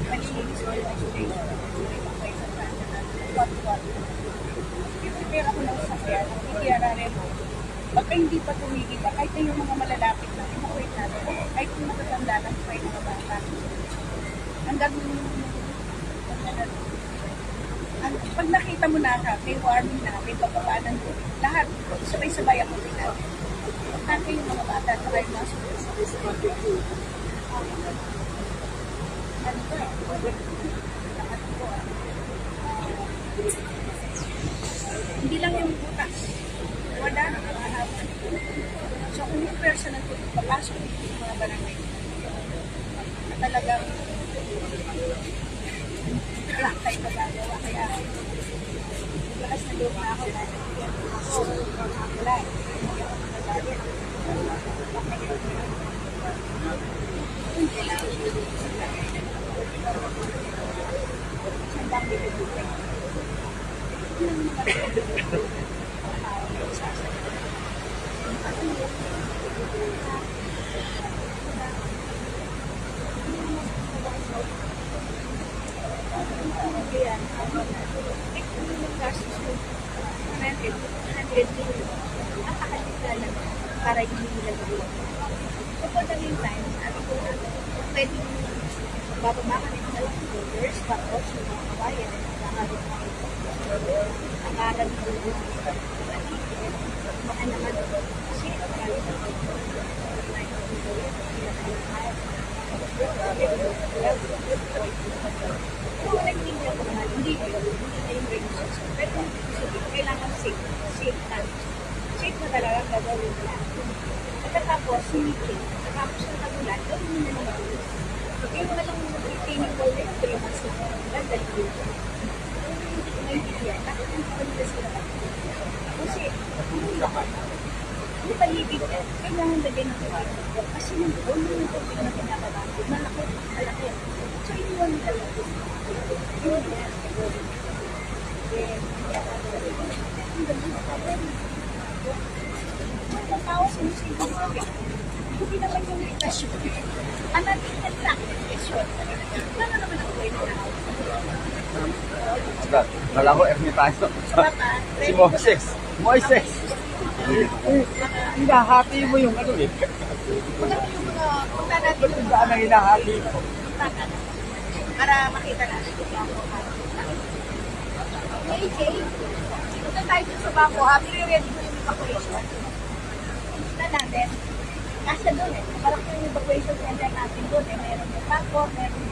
malinis ko yung station. Prepare ako ng sakyan, i-TRRM mo. Pagka hindi pa tumigil ka, kahit na yung mga malalapit na, imakwait natin, kahit yung matatanda lang, kahit mga bata. Hanggang pag nakita mo na ka, may warning na, may pagpapaan ng tubig, lahat, sabay-sabay ako din natin. Pagka yung mga bata, saka yung mga sabay-sabay. Ano ko hindi lang yung butas. Wala na kahapon. So kung yung person na papasok yung mga barangay, na talagang wala tayo magagawa. Kaya bukas na doon na ako na wala. Sandang binibigay. Para hindi nila gawin. So for the meantime, sabi ko na, pwede bababa ka rin ng voters, tapos yung mga kabayan, nakaharap na ito. Nakaharap na ito. Baka naman, kasi kaya na kung nagtingin ako naman, hindi na yung regulations. Pero kailangan safe. Safe na talaga gagawin nila. Pagkatapos, sinipin. Pagkatapos ng kagulan, gawin nyo na naman. Yung walang retaining wall na 3 months na. Gandali yun. Hindi ko naiintindihan. Bakit hindi pa nila sila? Kasi, hindi paligid na. Kailangan lagyan ng iwanan. Kasi yung doon yung tubig na pinapabati. Malaki. So, iniwan nila lang. Yun yan. Ang tao sinisipin ko yan. Hindi naman yung litasyon. Ang natin lang litasyon. Wala naman ang buhay na tao. Wala ko, F niya tayo. Si Moises. Hinahati mo yung ano eh. Maganda yung mga punta natin yung Saan ang hinahati? para makita natin yung bako. AJ, punta tayo dun sa bako. Pre-ready ko yung evacuation. Punta natin. Kasi doon eh. Parang yung evacuation center natin doon eh. Meron yung bako, meron